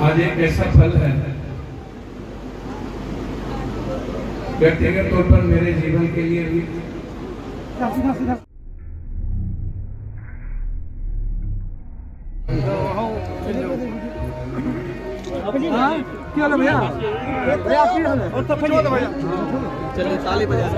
आज एक ऐसा पल है व्यक्तिगत तौर पर मेरे जीवन के लिए भी क्या भैया भैया चलो ताली बजा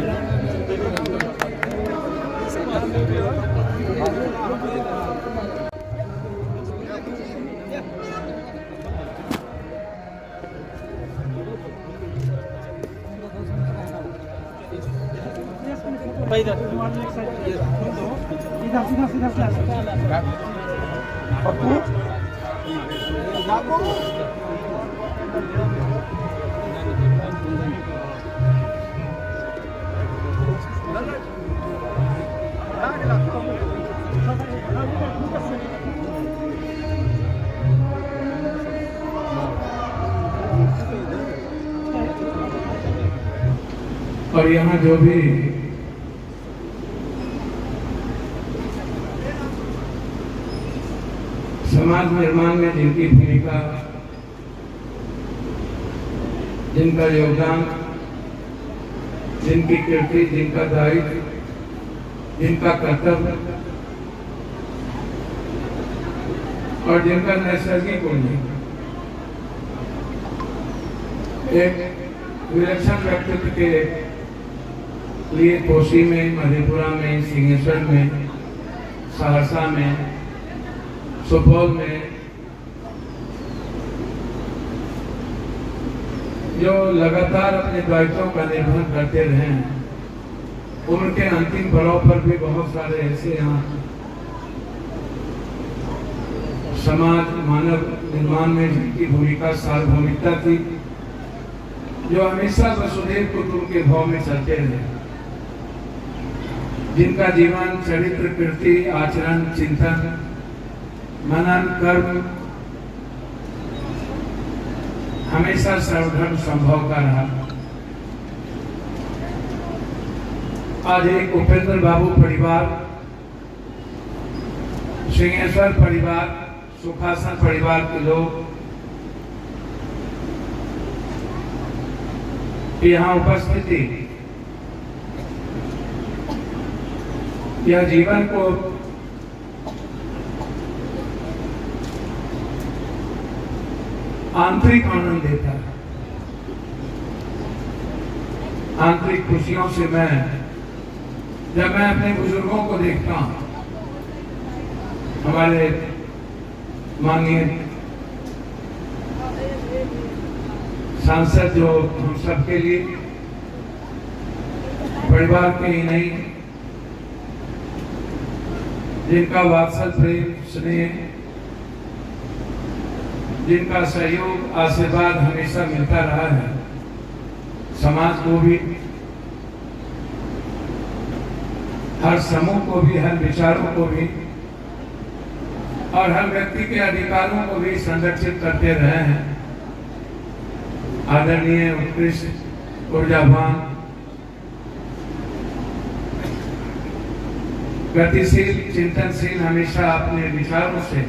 और यहाँ जो भी समाज निर्माण में जिनकी भूमिका, जिनका योगदान, जिनकी कीर्ति, जिनका दायित्व, जिनका कर्तव्य और जिनका नैसर्गिक उन्नति एक विलक्षण व्यक्तित्व के लिए कोसी में, मधेपुरा में, सिंहेश्वर में, सहरसा में, सुपौल में जो लगातार अपने दायित्वों का निर्वहन करते रहे हैं, उम्र के अंतिम पड़ाव पर भी बहुत सारे ऐसे यहाँ समाज मानव निर्माण में जिनकी भूमिका सार्वभौमिकता थी, जो हमेशा वसुधैव कुटुंब के भाव में चलते रहे, जिनका जीवन, चरित्र, कृति, आचरण, चिंतन, मनन, कर्म हमेशा सर्वधर्म संभव का रहा। आज एक उपेंद्र बाबू परिवार, सिंहेश्वर परिवार, सुखासन परिवार के लोग यहाँ उपस्थिति यह जीवन को आंतरिक आनंद देता है। आंतरिक खुशियों से जब मैं अपने बुजुर्गों को देखता हूं, हमारे माननीय सांसद जो हम सबके लिए परिवार के ही नहीं, जिनका वात्सल, प्रेम, स्नेह, जिनका सहयोग, आशीर्वाद हमेशा मिलता रहा है, समाज को भी, हर समूह को भी, हर विचारों को भी और हर व्यक्ति के अधिकारों को भी संरक्षित करते रहे हैं। आदरणीय, उत्कृष्ट, ऊर्जावान, गतिशील, चिंतनशील, हमेशा अपने विचारों से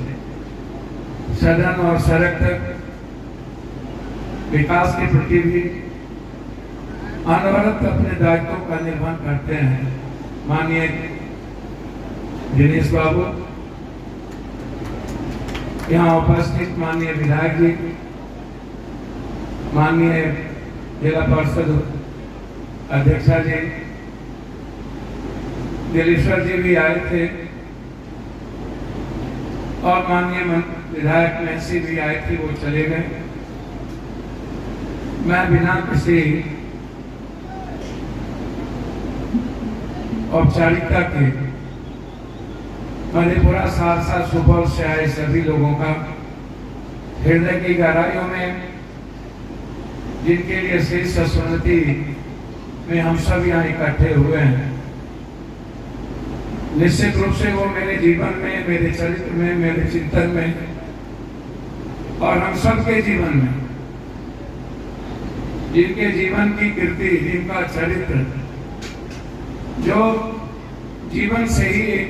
सदन और सड़क तक विकास के प्रति भी अनवरत अपने दायित्वों का निर्वहन करते हैं। माननीय दिनेश बाबू, यहाँ उपस्थित माननीय विधायक जी, माननीय जिला परिषद अध्यक्षा जी, दिलेश्वर जी भी आए थे और माननीय विधायक महसी भी आए थे, वो चले गए। मैं बिना किसी औपचारिकता के मधेपुरा, सहरसा, सुपौल से आए सभी लोगों का हृदय की गहराइयों में, जिनके लिए शीर्ष स्मृति में हम सब यहाँ इकट्ठे हुए हैं, निश्चित रूप से वो मेरे जीवन में, मेरे चरित्र में, मेरे चिंतन में और हम सबके जीवन में, जिनके जीवन की कीर्ति, जिनका चरित्र, जो जीवन से ही एक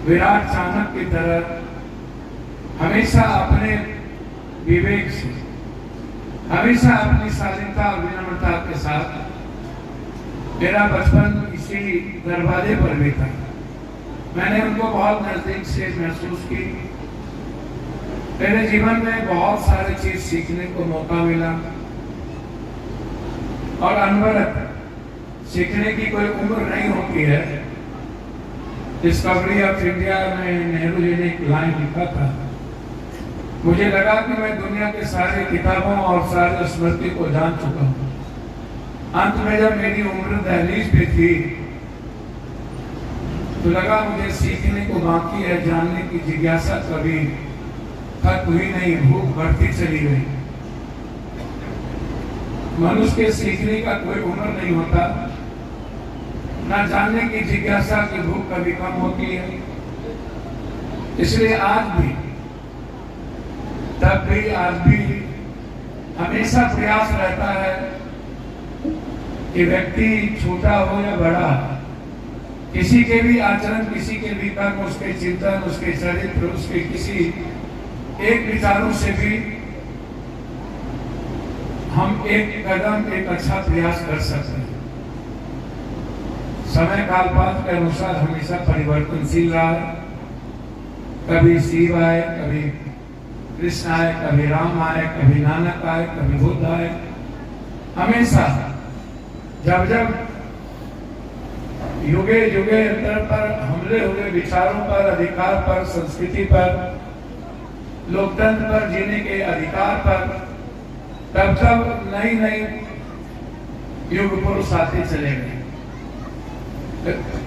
विराट चाणक्य की तरह हमेशा अपने विवेक से, हमेशा अपनी शालीनता और विनम्रता के साथ। मेरा बचपन इसी दरवाजे पर भी था। मैंने उनको बहुत नजदीक से महसूस की। मेरे जीवन में बहुत सारी चीज सीखने को मौका मिला और अनवरत सीखने की कोई उम्र नहीं होती है। डिस्कवरी ऑफ इंडिया में नेहरू जी ने एक लाइन लिखा था, मुझे लगा कि मैं दुनिया के सारे किताबों और सारे स्मृति को जान चुका हूँ। अंत में जब मेरी उम्र दहलीज पे थी तो लगा मुझे सीखने को बाकी है, जानने की जिज्ञासा कभी खत्म हुई नहीं, भूख बढ़ती चली गई। मनुष्य के सीखने का कोई उम्र नहीं होता, ना जानने की जिज्ञासा की भूख कभी कम होती है। इसलिए आज भी, तब भी, आज भी हमेशा प्रयास रहता है कि व्यक्ति छोटा हो या बड़ा, किसी के भी आचरण, किसी के भी कर्म, उसके चिंतन, उसके चरित्र, उसके किसी एक विचारों से भी हम एक कदम, एक अच्छा प्रयास कर सकते हैं। समय काल पात्र के अनुसार हमेशा परिवर्तनशील रहा है। कभी शिव आए, कभी कृष्ण आए, कभी राम आए, कभी नानक आए, कभी बुद्ध आए। हमेशा जब जब युगे युगे अंतर पर हमले हुए विचारों पर, अधिकार पर, संस्कृति पर, लोकतंत्र पर, जीने के अधिकार पर, तब तब नई नई युग पुरुष आते चले गए,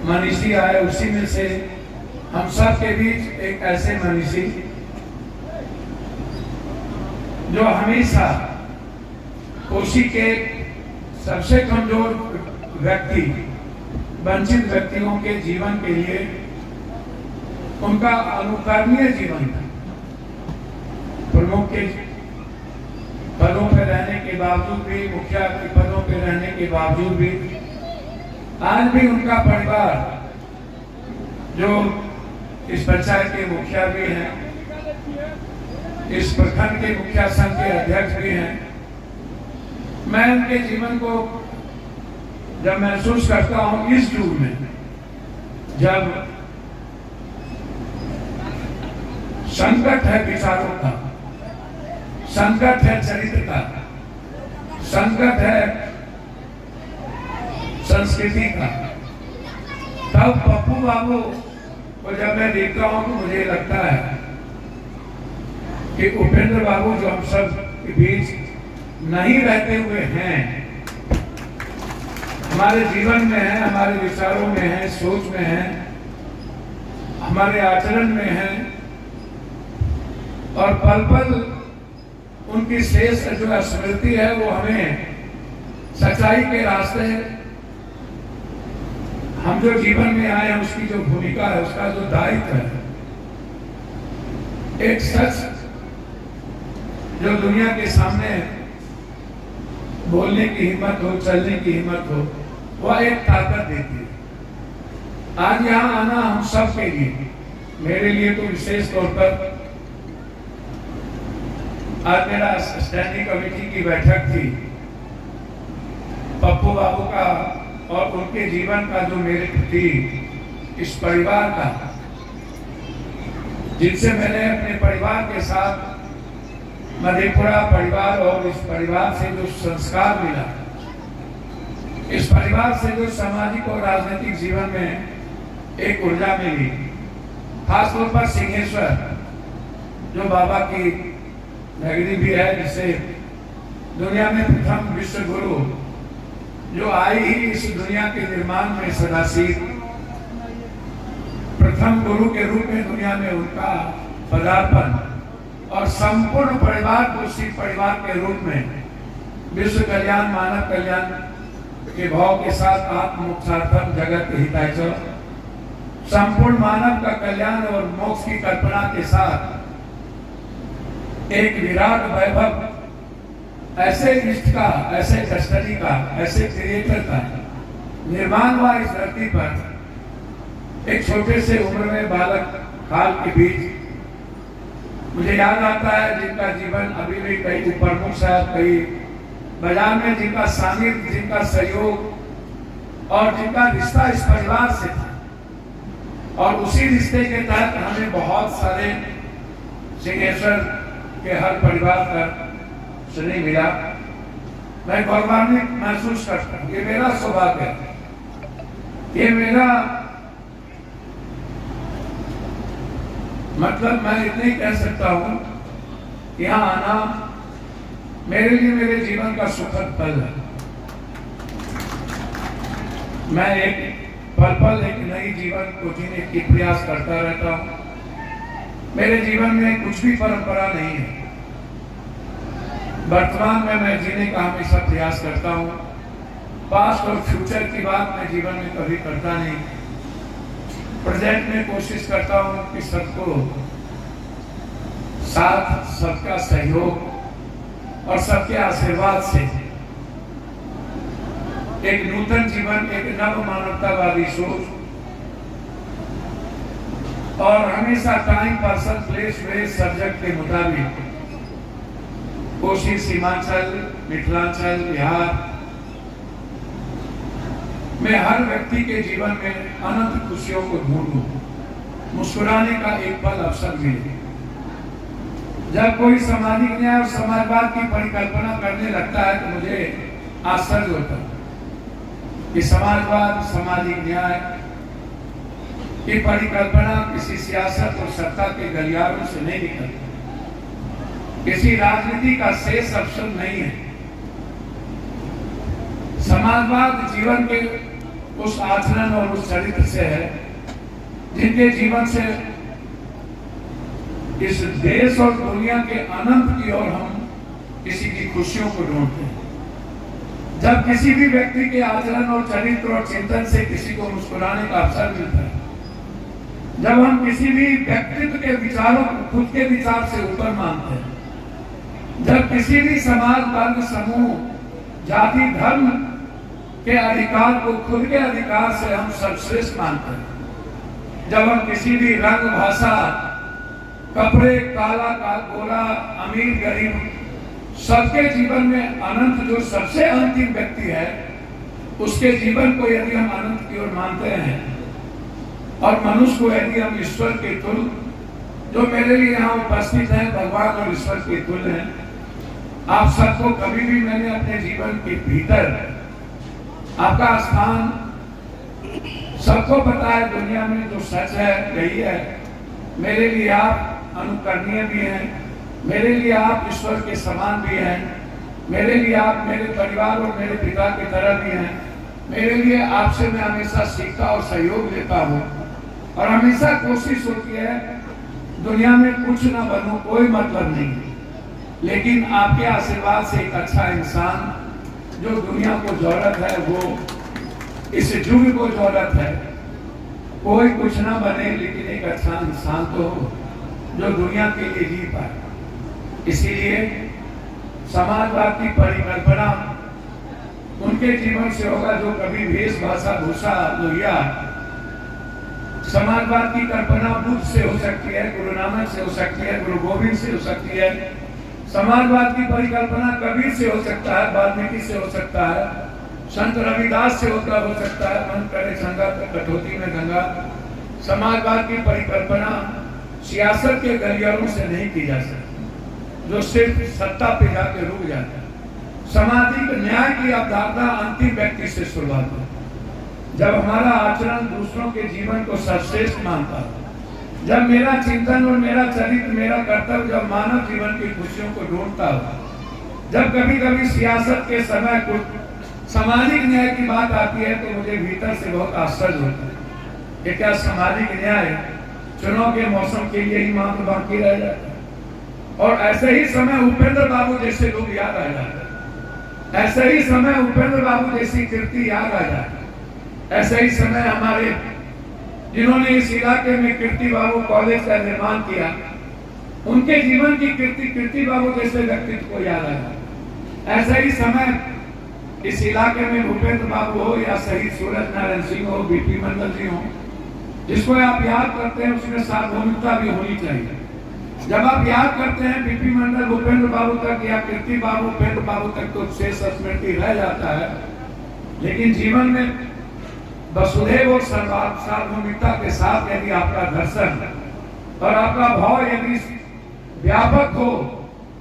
मनीषी आए। उसी में से हम सब के बीच एक ऐसे मनीषी जो हमेशा कोशी के सबसे कमजोर व्यक्ति, वंचित व्यक्तियों के जीवन के लिए उनका अनुकरणीय जीवन था। प्रमुख के पदों पर रहने के बावजूद भी, मुखिया के पदों पर रहने के बावजूद भी, आज भी उनका परिवार, जो इस पंचायत के मुखिया भी हैं, इस प्रखंड के मुखिया संघ के अध्यक्ष भी हैं, मैं उनके जीवन को जब महसूस करता हूं इस युग में, जब संकट है विचारों का, संकट है चरित्र का, संकट है संस्कृति का, तब पप्पू बाबू को जब मैं देखता हूं तो मुझे लगता है कि उपेंद्र बाबू जो हम सब के बीच नहीं रहते हुए हैं, हमारे जीवन में है, हमारे विचारों में है, सोच में है, हमारे आचरण में है, और पल पल उनकी शेष जो स्मृति है वो हमें सच्चाई के रास्ते, हम जो जीवन में आए हैं उसकी जो भूमिका है, उसका जो दायित्व है, एक सच जो दुनिया के सामने बोलने की हिम्मत हो, चलने की हिम्मत हो, वह एक ताकत देती है। आज यहाँ आना हम सब के लिए, मेरे लिए तो विशेष तौर पर, आज मेरा स्टैंडिंग कमेटी की बैठक थी। पप्पू बाबू का और उनके जीवन का जो मेरे प्रति, इस परिवार का, जिनसे मैंने अपने परिवार के साथ मधेपुरा परिवार और इस परिवार से जो संस्कार मिला, इस परिवार से जो सामाजिक और राजनीतिक जीवन में एक ऊर्जा मिली, खासतौर पर सिंहेश्वर जो बाबा की नगरी भी है, जिसे दुनिया में प्रथम विश्व गुरु जो आई ही इस दुनिया के निर्माण में सदाशिव, प्रथम गुरु के रूप में दुनिया में उनका पदार्पण, और संपूर्ण परिवार को उसी परिवार के रूप में विश्व कल्याण, मानव कल्याण के भाव के साथ आत्मोक्षार्थम जगत हिताय च, संपूर्ण मानव का कल्याण और मोक्ष की कल्पना के साथ एक विराट वैभव, ऐसे इष्ट का, ऐसे कस्टडी का, ऐसे क्रिएटर का निर्माण हुआ इस धरती पर। एक छोटे से उम्र में बालक काल के बीच मुझे याद आता है जिनका जीवन अभी भी कई प्रमुख साहब, कई बाजार में जिनका सानिध्य, जिनका सहयोग और जिनका रिश्ता इस परिवार से था, और उसी रिश्ते के तहत हमें बहुत सारे सिंहेश्वर के हर परिवार का स्नेह मिला। मैं गौरवान्वित महसूस करता हूँ। ये मेरा सौभाग्य है, ये मेरा मतलब मैं इतना ही कह सकता हूँ, यहाँ आना मेरे लिए मेरे जीवन का सुखद पल है। मैं एक पल एक नई जीवन को जीने की प्रयास करता रहता हूँ। मेरे जीवन में कुछ भी परंपरा नहीं है। वर्तमान में मैं जीने का हमेशा प्रयास करता हूँ। पास्ट और फ्यूचर की बात मैं जीवन में कभी करता नहीं। प्रेजेंट में कोशिश करता हूँ कि सबको साथ, सबका सहयोग और सबके आशीर्वाद से एक नूतन जीवन, एक नव मानवतावादी सोच और हमेशा टाइम, पर्सन, प्लेस, वे, सब्जेक्ट के मुताबिक कोशी, सीमांचल, मिथिलांचल, बिहार में हर व्यक्ति के जीवन में अनंत खुशियों को ढूंढूं, मुस्कुराने का एक पल अवसर मिले। जब कोई सामाजिक न्याय और समाजवाद की परिकल्पना करने लगता है तो मुझे आश्चर्य होता है कि समाजवाद, सामाजिक न्याय की परिकल्पना किसी सियासत और सत्ता के गलियारों से नहीं निकलती, किसी राजनीति का शेष अवसर नहीं है। समाजवाद जीवन के उस आचरण और उस चरित्र से है जिनके जीवन से इस देश और दुनिया के अनंत की ओर हम किसी की खुशियों को ढूंढते हैं। जब किसी भी व्यक्ति के आचरण और चरित्र और चिंतन से किसी को मुस्कुराने का अवसर मिलता है, जब हम किसी भी व्यक्तित्व के विचारों को खुद के विचार से ऊपर मानते हैं, जब किसी भी समाज, वर्ग, समूह, जाति, धर्म के अधिकार को खुद के अधिकार से हम सर्वश्रेष्ठ मानते हैं, जब हम किसी भी रंग, भाषा, कपड़े, काला, गोरा, अमीर, गरीब, सबके जीवन में अनंत जो सबसे अंतिम व्यक्ति है, उसके जीवन को यदि हम अनंत की ओर मानते हैं और मनुष्य को यदि हम ईश्वर के तुल्य, जो मेरे लिए यहाँ उपस्थित हैं, भगवान और ईश्वर के तुल्य हैं, आप सबको कभी भी मैंने अपने जीवन के भीतर आपका स्थान, सबको पता है दुनिया में जो सच है यही है। मेरे लिए आप अनुकरणीय भी हैं, मेरे लिए आप ईश्वर के समान भी हैं, मेरे लिए आप मेरे परिवार और मेरे पिता की तरह भी हैं। मेरे लिए आपसे मैं हमेशा सीखता और सहयोग लेता हूँ और हमेशा कोशिश होती है दुनिया में कुछ ना बनूं, कोई मतलब नहीं, लेकिन आपके आशीर्वाद से एक अच्छा इंसान जो दुनिया को जरूरत है, वो इस युग को जरूरत है। कोई कुछ ना बने लेकिन एक अच्छा इंसान तो हो जो दुनिया के लिए जी पाए। इसीलिए समाजवाद की परिकल्पना उनके जीवन से होगा जो कभी वेश, भाषा, भूषा, लोहिया। समाजवाद की कल्पना बुद्ध से हो सकती है, गुरु नानक से हो सकती है, गुरु गोविंद से हो सकती है। समाजवाद की परिकल्पना कबीर से हो सकता है, वाल्मीकि से हो सकता है, संत रविदास से हो सकता है, मन करे संगा कटौती में गंगा। समाजवाद की परिकल्पना सियासत के गलियारों से नहीं की जा सकती, जो सिर्फ सत्ता पे जाके रुक जाता है। सामाजिक न्याय की अवधारणा अंतिम व्यक्ति से शुरुआत है, जब हमारा आचरण दूसरों के जीवन को सर्वश्रेष्ठ मानता है, जब मेरा चिंतन और मेरा चरित्र, मेरा कर्तव्य जब मानव जीवन की खुशियों को ढूंढता हो, जब कभी कभी सियासत के समय कुछ सामाजिक न्याय की बात आती है तो मुझे भीतर से बहुत आश्चर्य होता है कि क्या सामाजिक न्याय चुनाव के मौसम के लिए ही मात्र बाकी रह जाता है। और ऐसे ही समय उपेंद्र बाबू जैसे लोग याद आ जाते हैं, ऐसे ही समय उपेंद्र बाबू जैसी कीर्ति याद आ जाती है, ऐसे ही समय हमारे जिन्होंने इस इलाके में कीर्ति बाबू कॉलेज का निर्माण किया, उनके जीवन की कीर्ति बाबू जैसे व्यक्तित्व को याद आ जाता है। ऐसे ही समय इस इलाके में भूपेंद्र बाबू हो या शहीद सूरज नारायण सिंह हो, बीपी मंडल जी हो, जिसको आप याद करते हैं उसमें सार्वभौमिकता भी होनी चाहिए। जब आप याद करते हैं बीपी मंडल उपेंद्र बाबू तक या कीर्ति बाबू उपेंद्र बाबू तक तो शेष स्मृति रह जाता है, लेकिन जीवन में वसुधैव और सार्वभौमिकता के साथ यदि आपका दर्शन और आपका भाव यदि व्यापक हो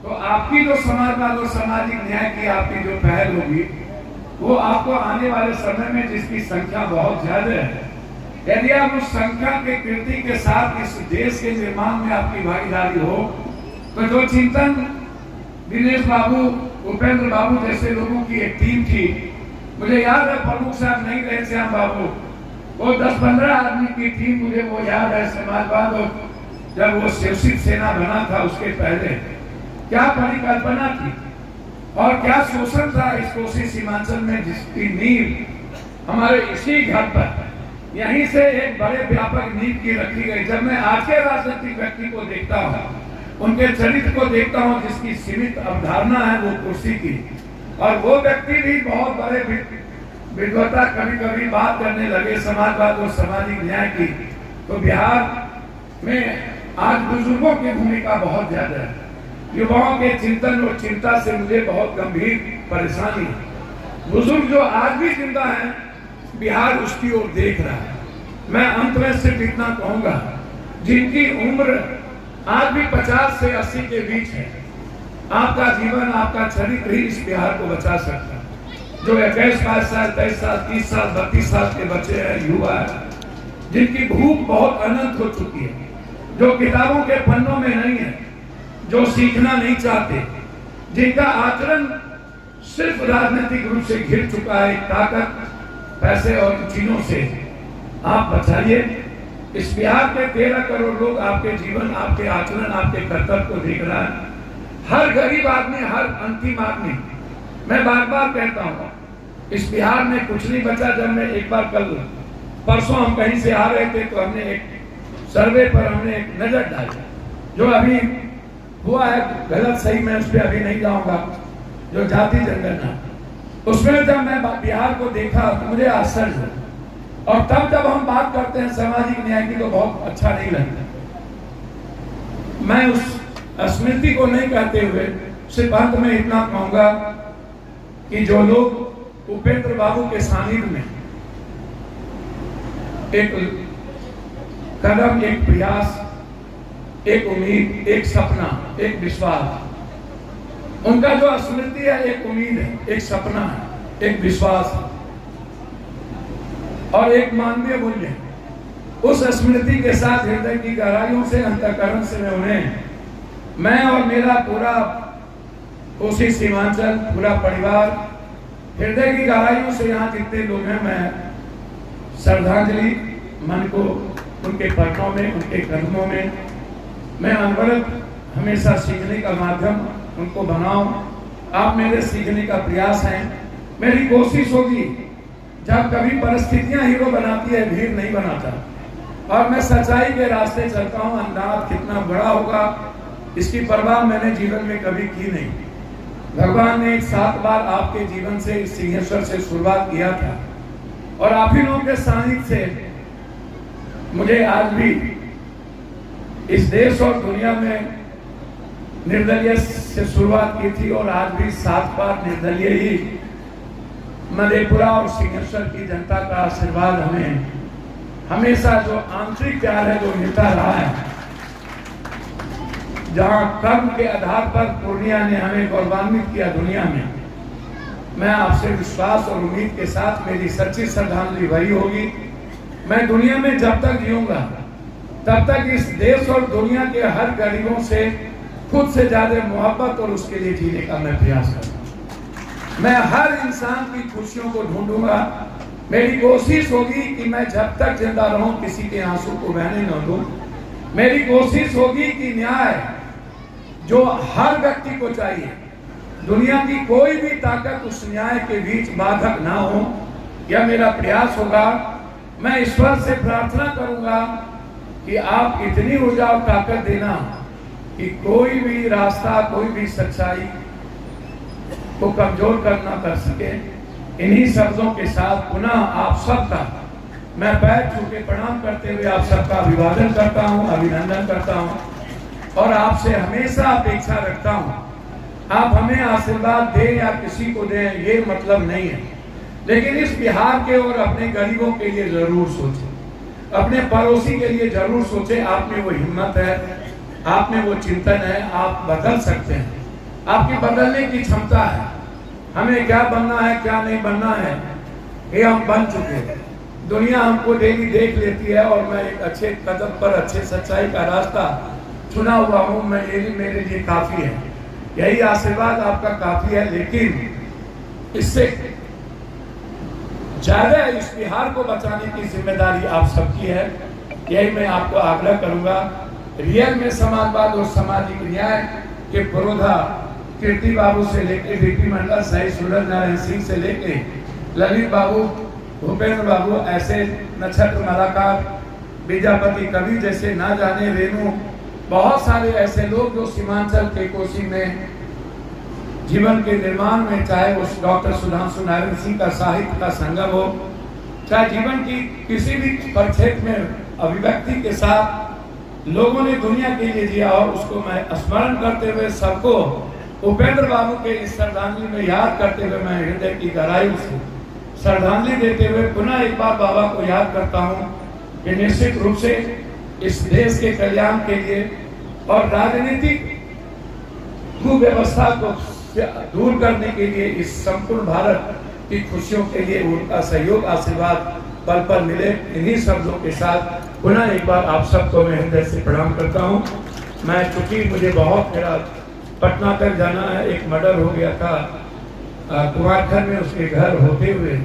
तो आपकी जो समाजवाद और सामाजिक न्याय की आपकी जो पहल होगी वो आपको आने वाले समय में जिसकी संख्या बहुत ज्यादा है, यदि आप उस संख्या के कीर्ति के साथ इस देश के निर्माण में आपकी भागीदारी हो तो जो चिंतन दिनेश बाबू उपेंद्र बाबू जैसे लोगों की एक टीम थी, मुझे याद है प्रमुख साहब नहीं रहे श्याम बाबू, वो 10-15 आदमी की टीम, मुझे वो याद है समाजवाद और जब वो शिवसित सेना बना था उसके पहले क्या परिकल्पना थी और क्या शोषण था इस कोसी सीमांचल में, जिसकी नींव हमारे इसी घर पर यहीं से एक बड़े व्यापक नींव की रखी गई। जब मैं आज के राजनीतिक व्यक्ति को देखता हूँ, उनके चरित्र को देखता हूँ जिसकी सीमित अवधारणा है वो कुर्सी की, और वो व्यक्ति भी बहुत बड़े विद्वता कभी कभी बात करने लगे समाजवाद और सामाजिक न्याय की, तो बिहार में आज बुजुर्गों की भूमिका बहुत ज्यादा है। युवाओं के चिंतन और चिंता से मुझे बहुत गंभीर परेशानी है। बुजुर्ग जो आज भी जिंदा है, बिहार उसकी ओर देख रहा है। मैं अंत में सिर्फ इतना कहूंगा, जिनकी उम्र आज भी 50 से 80 के बीच है, आपका जीवन आपका चरित्र ही इस बिहार को बचा सकता है। जो 21 साल 23 साल 30 साल 32 साल के बच्चे हैं, युवा है, जिनकी भूख बहुत अनंत हो चुकी है, जो किताबों के पन्नों में नहीं है, जो सीखना नहीं चाहते, जिनका आचरण सिर्फ राजनीतिक रूप से घिर चुका है ताकत पैसे और चीजों से, आप बचाइए। इस बिहार के 13 करोड़ लोग आपके जीवन आपके आचरण आपके कर्तव्य को देख रहा है। हर गरीब आदमी, हर अंतिम आदमी, मैं बार बार कहता हूँ इस बिहार में कुछ नहीं बचा। जब मैं एक बार कल परसों हम कहीं से आ रहे थे तो हमने एक सर्वे पर हमने एक नजर डाली, जो अभी हुआ है गलत सही, मैं उस पर अभी नहीं जाऊंगा, जो जाति जनगणना, उसमें जब मैं बिहार को देखा तो मुझे आश्चर्य हुआ। और तब जब हम बात करते हैं सामाजिक न्याय की तो बहुत अच्छा नहीं लगता। मैं उस स्मृति को नहीं कहते हुए सिर्फ अंत में इतना कहूंगा कि जो लोग उपेंद्र बाबू के सानिध्य में एक कदम, एक प्रयास, एक उम्मीद, एक सपना, एक विश्वास, उनका जो स्मृति है एक उम्मीद है, एक सपना है, एक विश्वास है और एक मानवीय मूल्य है। उस स्मृति के साथ हृदय की गहराइयों से, अंतःकरण से मैं उन्हें, मैं और मेरा पूरा कोसी सीमांचल पूरा परिवार हृदय की गहराइयों से यहाँ जितने लोग हैं, मैं श्रद्धांजलि मन को उनके पत्रों में, उनके कदमों में मैं अनवरत हमेशा सीखने का माध्यम उनको बनाऊं। आप मेरे सीखने का प्रयास हैं। मेरी कोशिश होगी, जब कभी परिस्थितियां हीरो बनाती है, भीड़ नहीं बनाता, और मैं सच्चाई के रास्ते चलता हूं। अंदाज कितना बड़ा होगा इसकी परवाह मैंने जीवन में कभी की नहीं। भगवान ने 7 बार आपके जीवन से इस सिंहेश्वर से शुरुआत किया था, और आप ही लोगों के सानिध्य से मुझे आज भी इस देश और दुनिया में निर्दलीय से शुरुआत की थी, और आज भी 7 बार निर्दलीय ही मधेपुरा और सिंहेश्वर की जनता का आशीर्वाद हमें हमेशा, जो आंतरिक प्यार है जो मिलता रहा है। जहां कर्म के आधार पर पूर्णिया ने हमें गौरवान्वित किया दुनिया में, मैं आपसे विश्वास और उम्मीद के साथ, मेरी सच्ची श्रद्धांजलि वही होगी। मैं दुनिया में जब तक जीऊंगा तब तक इस देश और दुनिया के हर गरीबों से खुद से ज्यादा मोहब्बत और उसके लिए जीने का मैं प्रयास करूंगा। मैं हर इंसान की खुशियों को ढूंढूंगा। मेरी कोशिश होगी कि मैं जब तक जिंदा रहूं किसी के आंसू को बहने न दूं। मेरी कोशिश होगी कि न्याय जो हर व्यक्ति को चाहिए, दुनिया की कोई भी ताकत उस न्याय के बीच बाधक ना हो, यह मेरा प्रयास होगा। मैं ईश्वर से प्रार्थना करूंगा कि आप इतनी ऊर्जा और ताकत देना कि कोई भी रास्ता, कोई भी सच्चाई को कमजोर करना कर सके। इन्हीं शब्दों के साथ पुनः आप सबका मैं पैर छू के प्रणाम करते हुए आप सबका अभिवादन करता हूं, अभिनंदन करता हूं। और आपसे हमेशा अपेक्षा रखता हूं। आप हमें आशीर्वाद दें या किसी को दें, ये मतलब नहीं है, लेकिन इस बिहार के और अपने गरीबों के लिए जरूर सोचें, अपने पड़ोसी के लिए जरूर सोचें। आप में वो हिम्मत है, आप में वो चिंतन है, आप बदल सकते हैं, आपकी बदलने की क्षमता है। हमें क्या बनना है क्या नहीं बनना है ये हम बन चुके हैं। दुनिया हमको डेली देख लेती है और मैं एक अच्छे कदम पर अच्छे सच्चाई का रास्ता चुना हुआ हूँ। मैं मेरे लिए काफी है, यही आशीर्वाद आपका काफी है। लेकिन इससे ज्यादा इस बिहार को बचाने की जिम्मेदारी आप सबकी है, यही मैं आपको आग्रह करूंगा। रियल में समाजवाद और सामाजिक न्याय के पुरोधा कीर्ति बाबू से लेकर डीपी मंडल सही सूरज नारायण सिंह से लेकर ललित बाबू, भूपेंद्र बाबू, ऐसे नक्षत्र मलाकार, विद्यापति कवि जैसे ना जाने रेणु, बहुत सारे ऐसे लोग जो सीमांचल के कोसी में जीवन के निर्माण में, चाहे उस डॉक्टर सुधांशु नारायण सिंह का साहित्य का संगम हो, चाहे जीवन की किसी भी परिक्षेत्र में अभिव्यक्ति के साथ लोगों ने दुनिया के लिए जिया, और उसको मैं स्मरण करते हुए सबको उपेंद्र बाबू के इस श्रद्धांजलि में याद करते हुए मैं हृदय की गहराई से श्रद्धांजलि देते हुए पुनः एक बार बाबा को याद करता हूँ कि निश्चित रूप से इस देश के कल्याण के लिए और राजनीतिक कुव्यवस्था को दूर करने के लिए, इस संपूर्ण भारत की खुशियों के लिए उनका सहयोग आशीर्वाद पल पल मिले। इन्हीं शब्दों के साथ पुनः एक बार आप सबको मैं हृदय से प्रणाम करता हूँ। मैं चूंकि मुझे बहुत मेरा पटना तक जाना है, एक मर्डर हो गया था कुमारखंड में, उसके घर होते हुए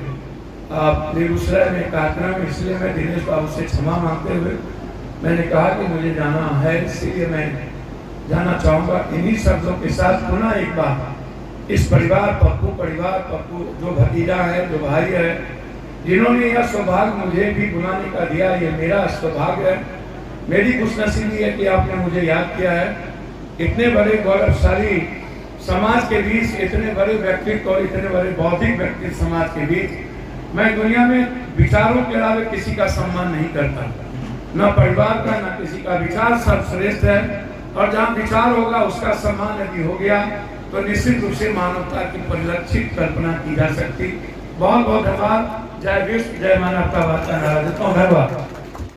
बेगूसराय में काटना में, इसलिए मैं दिनेश बाबू से क्षमा मांगते हुए मैंने कहा कि मुझे जाना है, इसलिए मैं जाना चाहूँगा। इन्हीं शब्दों के साथ पुनः एक बार इस परिवार पप्पू जो भतीजा है, जो भाई है, जिन्होंने यह सौभाग्य मुझे भी बुलाने का दिया, ये मेरा सौभाग्य है, मेरी खुशनसीबी है कि आपने मुझे याद किया है। इतने बड़े गौरवशाली समाज के बीच, इतने बड़े व्यक्तित्व और इतने बड़े बौद्धिक व्यक्तित्व समाज के बीच मैं दुनिया में विचारों के अलावा किसी का सम्मान नहीं करता, न परिवार का, न किसी का। विचार सर्वश्रेष्ठ है, और जहाँ विचार होगा उसका सम्मान यदि हो गया तो निश्चित रूप से मानवता की परिलक्षित कल्पना की जा सकती। बहुत बहुत धन्यवाद। जय विश्व, जय मानवता। धन्यवाद।